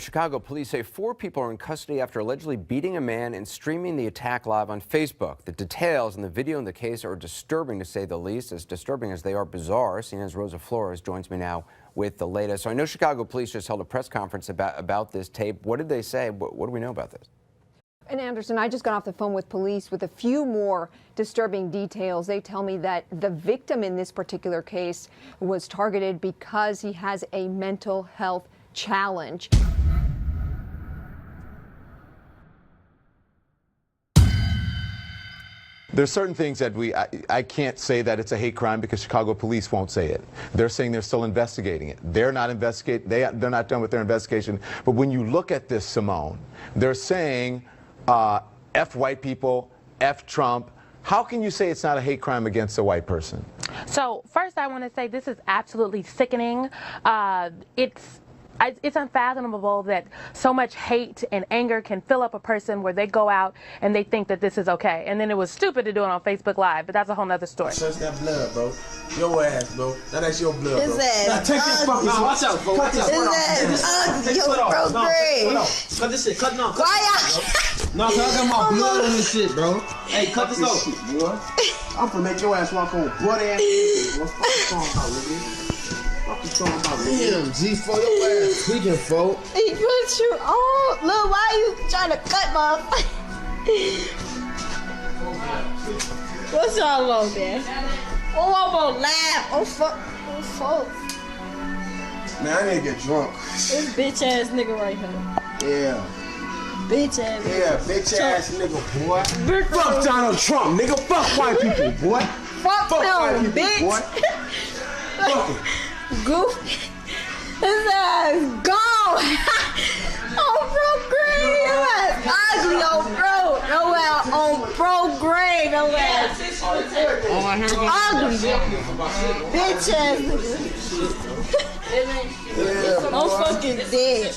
Chicago police say 4 people are in custody after allegedly beating a man and streaming the attack live on Facebook. The details in the video in the case are disturbing, to say the least, as disturbing as they are bizarre. CNN's Rosa Flores joins me now with the latest. So I know Chicago police just held a press conference about this tape. What did they say? What do we know about this? And Anderson, I just got off the phone with police with a few more disturbing details. They tell me that the victim in this particular case was targeted because he has a mental health challenge. There's certain things that I can't say that it's a hate crime because Chicago police won't say it. They're saying they're still investigating it. They're not they're not done with their investigation. But when you look at this, Simone, they're saying F white people, F Trump. How can you say it's not a hate crime against a white person? So first I want to say this is absolutely sickening. It's unfathomable that so much hate and anger can fill up a person where they go out and they think that this is okay. And then it was stupid to do it on Facebook Live, but that's a whole nother story. Touch that blood, bro. Your ass, bro. That's your blood, bro. Now take this fucking nah, watch out, bro. Cut this foot off. Take this foot off. No, take this foot off. Cut this shit. Cut no. No, cause I got my blood on this shit, bro. Hey, cut this off. Shit, boy. I'm gonna make your ass walk on butt ass nigga. What the fuck you talking about, nigga? What you talking about, nigga? Damn, G4, your ass tweaking, folks. He put you on. Look, why you trying to cut my... What's y'all on there? Oh, I'm gonna laugh. Oh, fuck. Oh, fuck. Man, I need to get drunk. This bitch ass nigga right here. Yeah. Bitch ass nigga. Yeah, bitch ass nigga, boy. Fuck Donald Trump, nigga. Fuck white people, boy. Fuck white them, people, bitch. boy. Fuck him. Goof. His ass gone. On bro grave. Your ass ugly on bro. No ass on bro grave. No ass ugly. Bitch ass nigga. I'm fucking dead.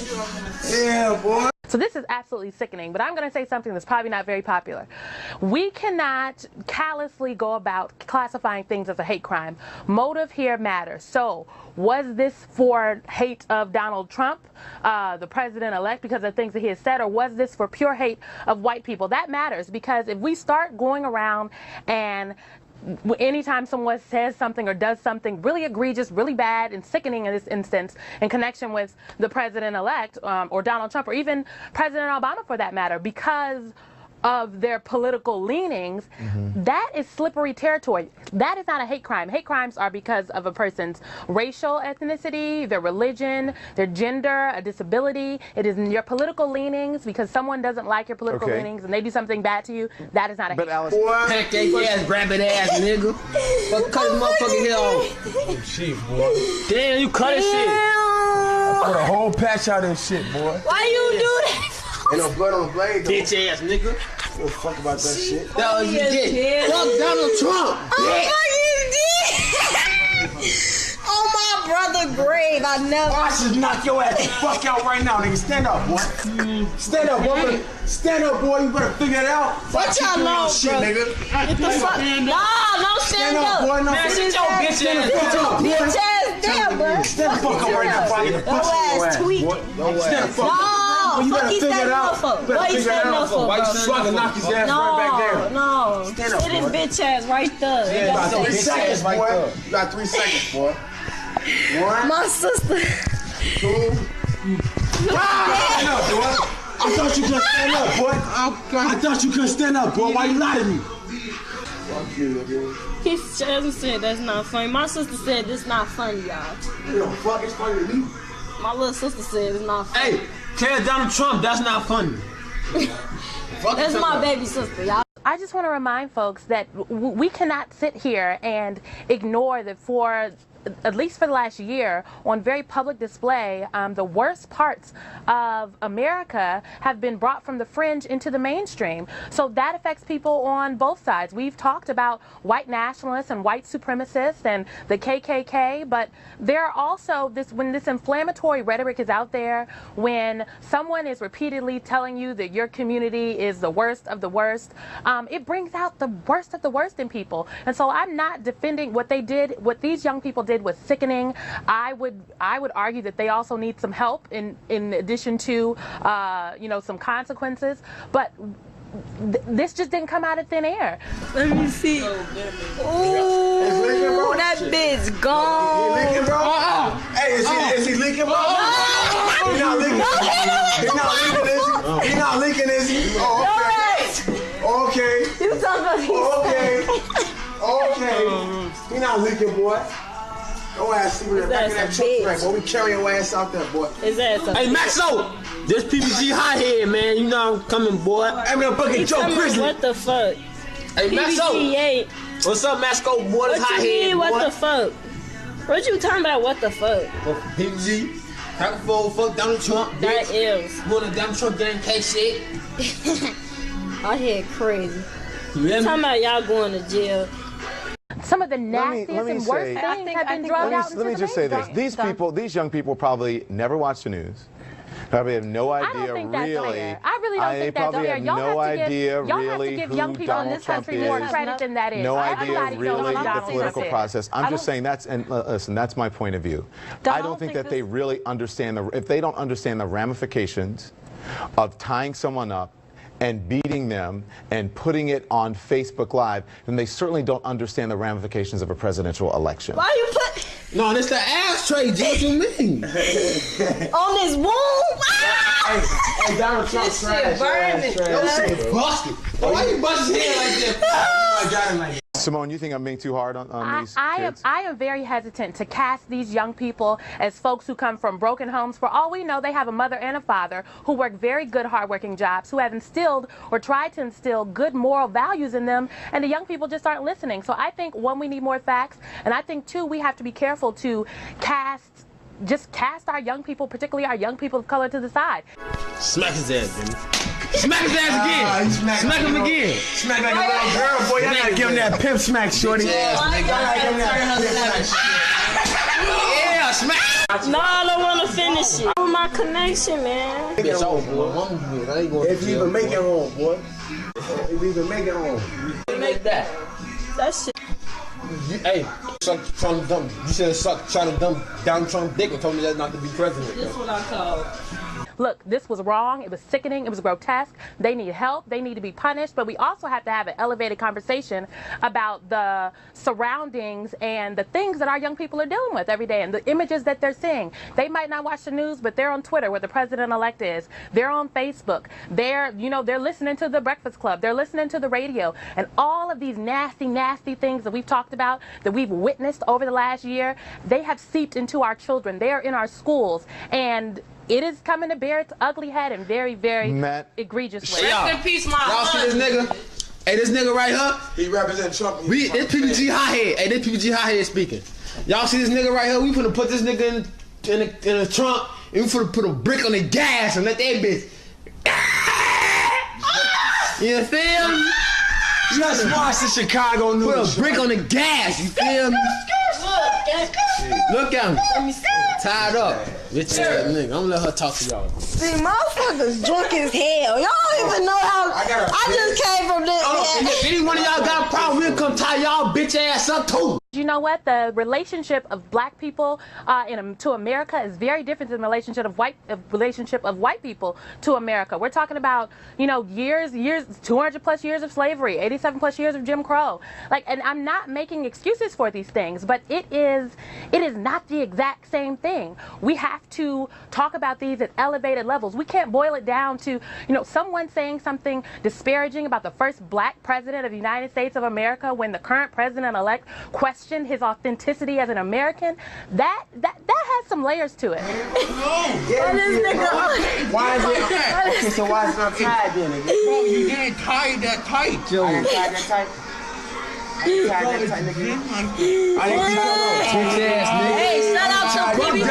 Yeah, boy. So this is absolutely sickening, but I'm going to say something that's probably not very popular. We cannot callously go about classifying things as a hate crime. Motive here matters. So was this for hate of Donald Trump, the president-elect, because of things that he has said, or was this for pure hate of white people? That matters, because if we start going around and anytime someone says something or does something really egregious, really bad and sickening in this instance in connection with the president-elect or Donald Trump or even President Obama for that matter, because of their political leanings, that is slippery territory. That is not a hate crime. Hate crimes are because of a person's racial ethnicity, their religion, their gender, a disability. It is your political leanings because someone doesn't like your political leanings and they do something bad to you. That is not a hate crime. Pancake ass, rabbit ass, nigga. Fuck, cut his motherfucking hair off. Shit, boy. Damn, you cut his shit. I put a whole patch out of this shit, boy. Why you do that? Ain't no blood on the blade, though. Bitch ass nigga. Give a fuck about that shit. That was you did. Fuck Donald Trump. Oh, my brother grave. I never. I should knock your ass the fuck out right now, nigga. Stand up, boy. Stand up, boy. Stand up, boy. You better figure it out. What y'all know, shit, bro? nigga. Get the fuck. Nah, no stand up. Boy, no. Man, sit your bitch ass. Bitch ass down, bro. Stand the fuck up right now, fucking the pussy your ass. tweak. Stand the fuck up. No, You fuck better he figure it standing out. up for? Better What he figure it standing out up for. for? Why you struggling? Knock his ass right back there. No, Stand up, sit his boy. bitch ass right there. You got 3 seconds, right boy. there. You got 3 seconds, boy. 1, My sister. 2. Stand up, boy. I thought you couldn't stand up, boy. I thought you couldn't stand up, boy. Why you lie to me? Fuck you, nigga. He said that's not funny. My sister said this not funny, y'all. You know, fuck, it's funny to me. My little sister said it's not funny. Hey, tell Donald Trump that's not funny. That's my baby sister, y'all. I just want to remind folks that we cannot sit here and ignore that for at least for the last year, on very public display, the worst parts of America have been brought from the fringe into the mainstream. So that affects people on both sides. We've talked about white nationalists and white supremacists and the KKK, but there are also when this inflammatory rhetoric is out there, when someone is repeatedly telling you that your community is the worst of the worst, it brings out the worst of the worst in people. And so I'm not defending what they did, what these young people did did was sickening. I would argue that they also need some help in addition to some consequences. But this just didn't come out of thin air. Let me see. Ooh, that bitch gone. He leaking, bro? Hey, is he leaking, bro? He not leaking. He not leaking, is he? Oh, okay. You talking about Okay. He not leaking, boy. Go ass see where back in that truck track, boy. We carry your ass out there, boy. His ass up. Hey, Maxo! This PBG hothead, man. You know I'm coming, boy. I'm gonna fucking Joe Grizzly. What the fuck? Hey, Maxo! PBG What's up, Maxo, boy? This what you hothead, mean, boy. what the fuck? What you talking about, what the fuck? PBG. Microphone, fuck Donald Trump, bitch. That is. Wanna Donald Trump gang case shit. I hear crazy. You hear me? Talking about y'all going to jail. Some of the nastiest let me and worst say- things have been drugged out into Let me the just say this. mainstream. These young people probably never watch the news. Probably have no idea, I don't think that's really. fair. I really don't think that's probably fair. have Y'all no have to give, idea, y'all really, have to give who young people in Donald this Trump country more is. credit than that is. No Everybody idea, knows really, who the Donald political Trump is. process. I'm just saying listen, that's my point of view. I don't think that they really understand if they don't understand the ramifications of tying someone up and beating them and putting it on Facebook Live, then they certainly don't understand the ramifications of a presidential election. Why you put No, this the ashtray, G. What you mean? on this wound? Hey, Donald Trump This shit burning. Yo, shit busted. Why you bust his head like that? I got him like that. Simone, you think I'm being too hard on these kids? I am very hesitant to cast these young people as folks who come from broken homes. For all we know, they have a mother and a father who work very good, hardworking jobs, who have instilled or tried to instill good moral values in them, and the young people just aren't listening. So I think, one, we need more facts, and I think, two, we have to be careful to cast our young people, particularly our young people of color, to the side. Smack his ass, baby. Smack his ass again. Smack him again. Smack like a little girl, boy. Y'all gotta give him that pimp smack, shorty. Yeah, smack. No, I don't want to finish it. With my connection, man. It's over, boy. If you even make it home, boy. If you even make it home. Make that. That shit. Hey, suck Trump dumb. You should have sucked trying to dumb Donald Trump dick and told me that not to be president. That's what I call. Look, this was wrong. It was sickening. It was grotesque. They need help. They need to be punished. But we also have to have an elevated conversation about the surroundings and the things that our young people are dealing with every day and the images that they're seeing. They might not watch the news, but they're on Twitter where the president-elect is. They're on Facebook. They're listening to the Breakfast Club. They're listening to the radio. And all of these nasty, nasty things that we've talked about, that we've witnessed over the last year, they have seeped into our children. They are in our schools. And it is coming to bear its ugly head in very, very egregious ways. Rest in peace, y'all see this nigga? Hey, this nigga right here? He represents Trump. This PBG hothead. Hey, this PBG hothead speaking. Y'all see this nigga right here? We finna put this nigga in the trunk and we finna put a brick on the gas and let that bitch. You feel me? Just watch the Chicago news. Put a brick on the gas. You feel me? Look at him. Tied up. Bitch ass nigga. I'm gonna let her talk to y'all. See, motherfuckers drunk as hell. Y'all don't even know how. I just came from this. If any one of y'all got a problem, we'll come tie y'all bitch ass up too. You know what? The relationship of black people to America is very different than the relationship of white people to America. We're talking about, years, 200 plus years of slavery, 87 plus years of Jim Crow. And I'm not making excuses for these things, but it is not the exact same thing. We have to talk about these at elevated levels. We can't boil it down to, someone saying something disparaging about the first black president of the United States of America when the current president-elect questioned his authenticity as an American. That has some layers to it. Why is it? Okay, so why is it not tied then? Bro, you didn't tie it that tight, Joe. I didn't tie it that tight. I didn't tie it that tight, nigga. I didn't tie it that tight. Hey, shout out to PBG.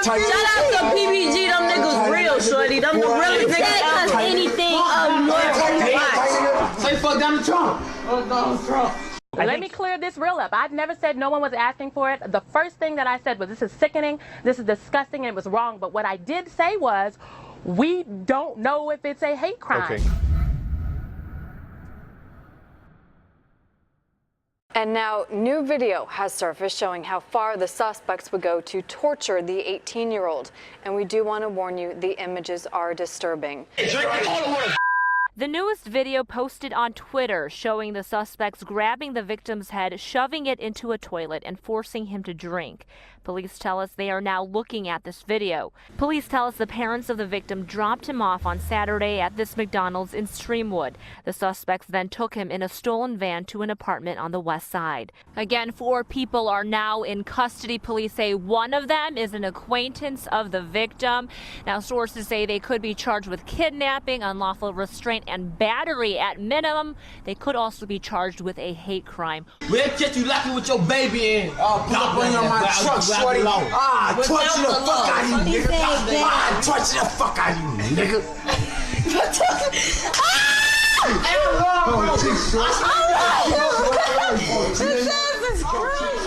Shout out to PBG. Them niggas real, shorty. Them the realest niggas ask anything of North. Say fuck Donald Trump. Fuck Donald Trump. Let me clear this real up. I've never said no one was asking for it. The first thing that I said was this is sickening, this is disgusting, and it was wrong. But what I did say was we don't know if it's a hate crime. Okay. And now, new video has surfaced showing how far the suspects would go to torture the 18-year-old. And we do want to warn you, the images are disturbing. The newest video posted on Twitter showing the suspects grabbing the victim's head, shoving it into a toilet, and forcing him to drink. Police tell us they are now looking at this video. Police tell us the parents of the victim dropped him off on Saturday at this McDonald's in Streamwood. The suspects then took him in a stolen van to an apartment on the west side. Again, 4 people are now in custody. Police say one of them is an acquaintance of the victim. Now, sources say they could be charged with kidnapping, unlawful restraint, and battery at minimum. They could also be charged with a hate crime. We'll catch you laughing with your baby in. Pull up on you on my truck, shorty. Torture the fuck out of you, nigga. Torture the fuck out of you, nigga. Jesus Christ.